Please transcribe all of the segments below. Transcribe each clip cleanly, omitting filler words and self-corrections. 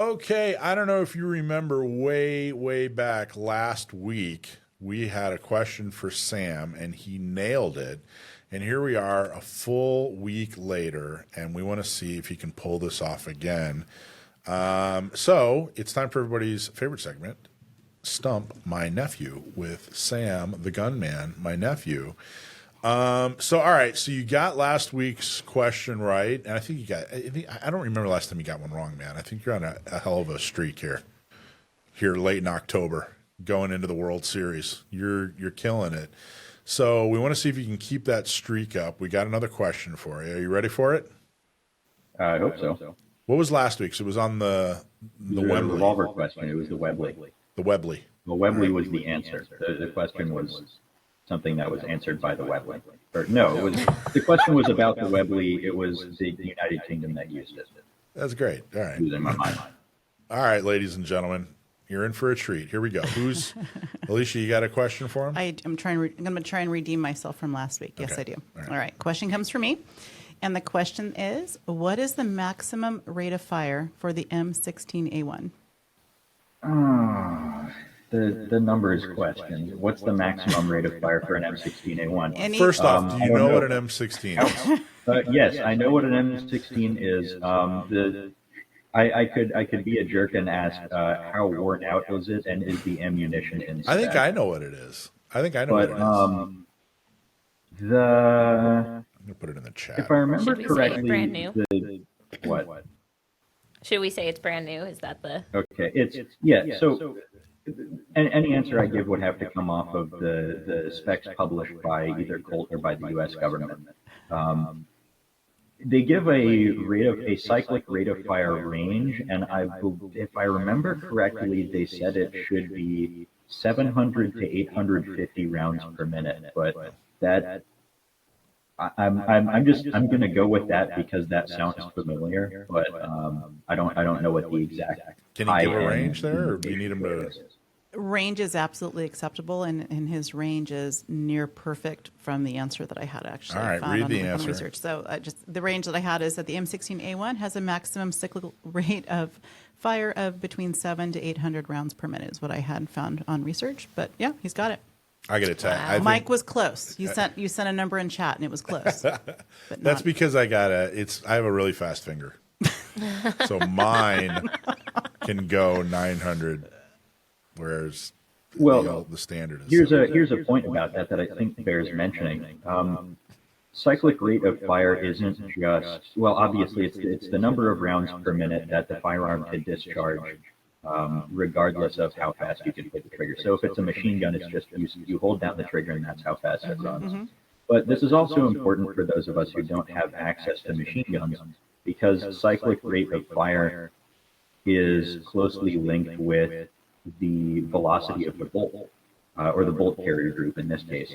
Okay, I don't know if you remember way back last week, we had a question for Sam and he nailed it. And here we are a full week later, and we want to see if he can pull this off again. So it's time for everybody's favorite segment, Stump My Nephew, with Sam the Gunman, my nephew. All right, so you got last week's question right, and I think you got. I don't remember last time you got one wrong, man. I think you're on a hell of a streak here late in October, going into the World Series. You're killing it. So we want to see if you can keep that streak up. We got another question for you. Are you ready for it? I hope so. What was last week's? It was on the Webley. Revolver question. It was the Webley. The Webley. The Webley was the answer. The question was something that was answered by the Webley. Or no, it was the question was about the Webley. It was the United Kingdom that used it. That's great. All right. It was in my mind. All right, ladies and gentlemen, you're in for a treat. Here we go. Who's Alicia? You got a question for him? I'm going to try and redeem myself from last week. Yes, Okay. I do. All right. All right. Question comes from me. And the question is, what is the maximum rate of fire for the M16A1? The numbers question. What's the maximum rate of fire for an M16A1? First off, do you know what an M16 is? Yes, I know what an M16 is. I could be a jerk and ask how worn out is it, and is the ammunition in spec? I think I know what it is. I think I know what it is. I'm going to put it in the chat. If I remember Should we say correctly, brand new? What? Should we say it's brand new? Is that the? Okay, So, any answer I give would have to come off of the specs published by either Colt or by the U.S. government. They give a cyclic rate of fire range, and if I remember correctly, they said it should be 700 to 850 rounds per minute. But that I'm going to go with that because that sounds familiar, but I don't know what the exact. Can he give a range there, or do you need him to? Range is absolutely acceptable, and his range is near perfect from the answer that I had actually All right, found read on the on answer. research. So just the range that I had is that the M16A1 has a maximum cyclical rate of fire of between 700 to 800 rounds per minute is what I had found on research. But yeah, he's got it. I got to tell you, Wow. I think Mike was close. You sent a number in chat, and it was close. But that's because I have a really fast finger, so mine can go 900, whereas the standard is. Here's a point about that I think bears mentioning. Cyclic rate of fire isn't just, well, obviously it's the number of rounds per minute that the firearm can discharge, regardless of how fast you can hit the trigger. So if it's a machine gun, it's just you hold down the trigger and that's how fast it runs. But this is also important for those of us who don't have access to machine guns, because cyclic rate of fire is closely linked with the velocity of the bolt, or the bolt carrier group in this case.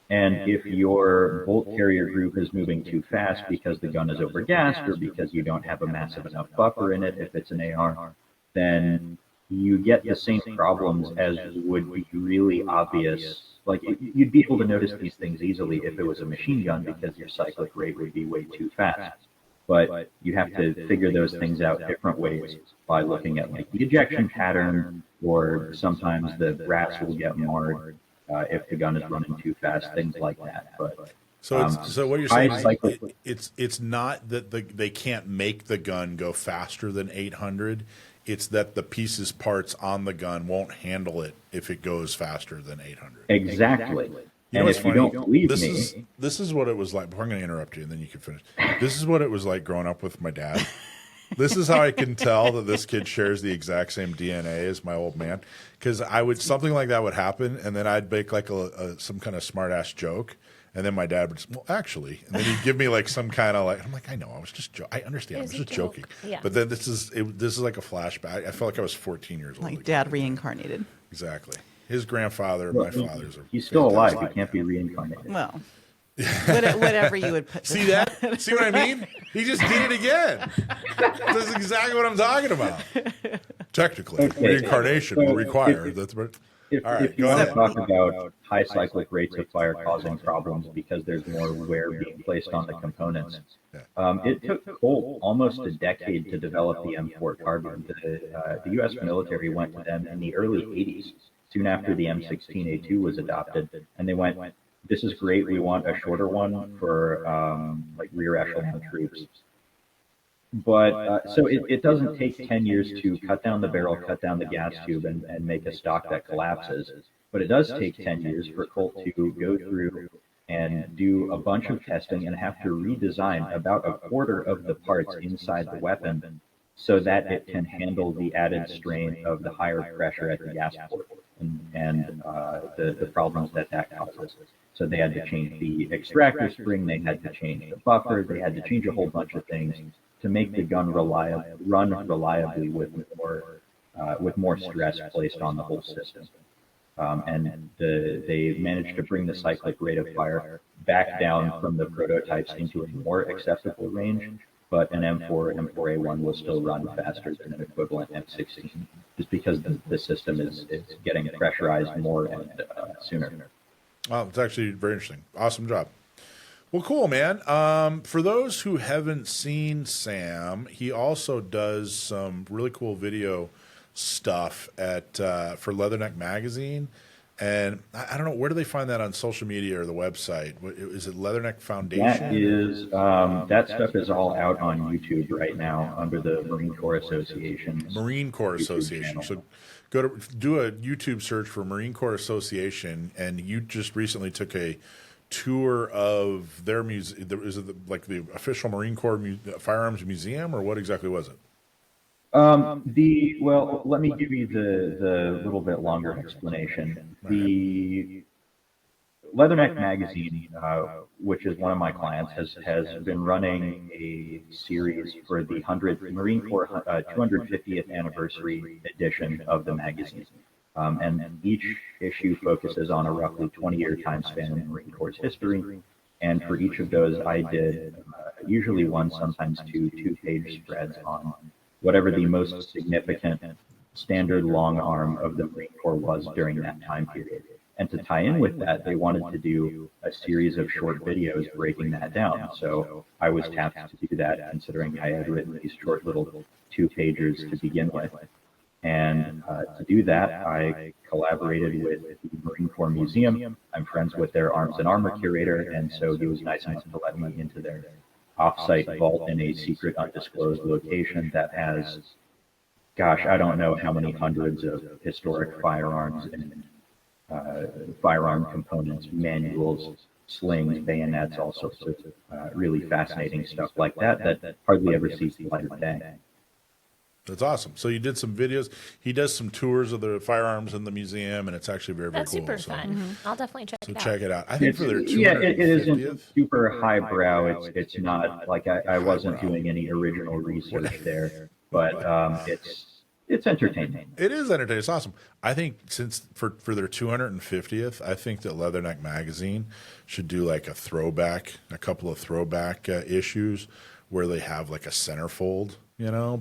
And if your bolt carrier group is moving too fast because the gun is overgassed or because you don't have a massive enough buffer in it, if it's an AR, then you get the same problems as would be really obvious. Like, you'd be able to notice these things easily if it was a machine gun because your cyclic rate would be way too fast. But you have to figure those things out different ways by looking at like the ejection pattern, or sometimes the brass will get marred if the gun is running too fast, things like that. But so what you're saying is it's not that they can't make the gun go faster than 800. It's that the pieces, parts on the gun won't handle it if it goes faster than 800. Exactly. You know and what's if funny? you don't believe me, this is what it was like. Before I'm going to interrupt you, and then you can finish. This is what it was like growing up with my dad. This is how I can tell that this kid shares the exact same DNA as my old man, because something like that would happen, and then I'd make like some kind of smart ass joke, and then my dad would just, well, actually, and then he'd give me like some kind of like, I'm like, I know, I was just I understand, I was just joking. Yeah. But then this is like a flashback. I felt like I was 14 years old. like dad reincarnated. Exactly. His grandfather, my father's. he's still alive. He can't be reincarnated. Well, whatever you would put. See that? See what I mean? He just did it again. That's exactly what I'm talking about. Technically, Okay. reincarnation will require that. All right, If you go want ahead. to talk about high cyclic rates of fire causing problems because there's more wear being placed on the components, it took Colt almost a decade to develop the M4 carbine. The U.S. military went to them in the early 80s, soon after the M16A2 was adopted, and they went, "This is great. We want a shorter one for like rear echelon troops." But so it doesn't take 10 years to cut down the barrel, cut down the gas tube, and make a stock that collapses. But it does take 10 years for Colt to go through and do a bunch of testing and have to redesign about a quarter of the parts inside the weapon so that it can handle the added strain of the higher pressure at the gas port and the problems that causes. So they had to change the extractor spring, they had to change the buffer, they had to change a whole bunch of things to make the gun run reliably with more stress placed on the whole system. They managed to bring the cyclic rate of fire back down from the prototypes into a more acceptable range, but an M4 M4A1 will still run faster than an equivalent M16, just because the system is getting pressurized more and sooner. Well, it's actually very interesting. Awesome job. Well, cool, man. For those who haven't seen Sam, he also does some really cool video stuff for Leatherneck Magazine. And I don't know, where do they find that on social media or the website? Is it Leatherneck Foundation? That stuff is all out on YouTube right now under the Marine Corps Association. Marine Corps Association. So do a YouTube search for Marine Corps Association, and you just recently took a tour of their museum. Is it like the official Marine Corps Firearms Museum, or what exactly was it? Well, let me give you the little bit longer explanation. The Leatherneck Magazine, which is one of my clients, has been running a series for the Marine Corps 250th anniversary edition of the magazine. And each issue focuses on a roughly 20-year time span in the Marine Corps' history. And for each of those, I did usually one, sometimes two-page spreads on whatever the most significant standard long arm of the Marine Corps was during that time period. And to tie in with that, they wanted to do a series of short videos breaking that down. So I was tasked to do that, considering I had written these short little 2-pagers to begin with. And to do that, I collaborated with the Marine Corps Museum. I'm friends with their arms and armor curator, and so he was nice enough to let me into their off-site vault in a secret, undisclosed location that has, gosh, I don't know how many hundreds of historic firearms and firearm components, manuals, slings, bayonets, all sorts of really fascinating stuff like that hardly ever sees the light of day. That's awesome. So you did some videos. He does some tours of the firearms in the museum, and it's actually very, very That's cool. super fun. Mm-hmm. I'll definitely check it out. Check it out. I think for their 250th. Yeah, it isn't super highbrow. It's not like I wasn't doing any original research there, but it's entertaining. It is entertaining. It's awesome. I think since for their 250th, I think that Leatherneck Magazine should do like a couple of throwback issues where they have like a centerfold,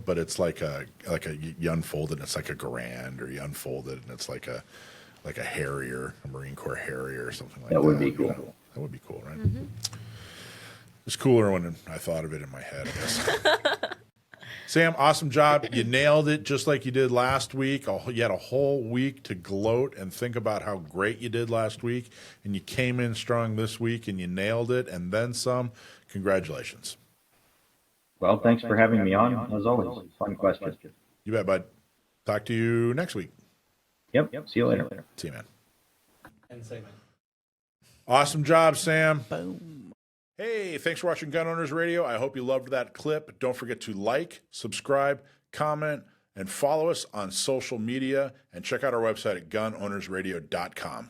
but it's like you unfold it and it's like a Garand, or you unfold it and it's like a Harrier, a Marine Corps Harrier or something like that. That would be cool. That would be cool, right? Mm-hmm. It's cooler when I thought of it in my head, I guess. Sam, awesome job. You nailed it just like you did last week. You had a whole week to gloat and think about how great you did last week, and you came in strong this week and you nailed it and then some. Congratulations. Well, thanks for having me on. As always, fun question. You bet, bud. Talk to you next week. Yep. See you later. See you, man. Awesome job, Sam. Boom. Hey, thanks for watching Gun Owners Radio. I hope you loved that clip. Don't forget to like, subscribe, comment, and follow us on social media. And check out our website at gunownersradio.com.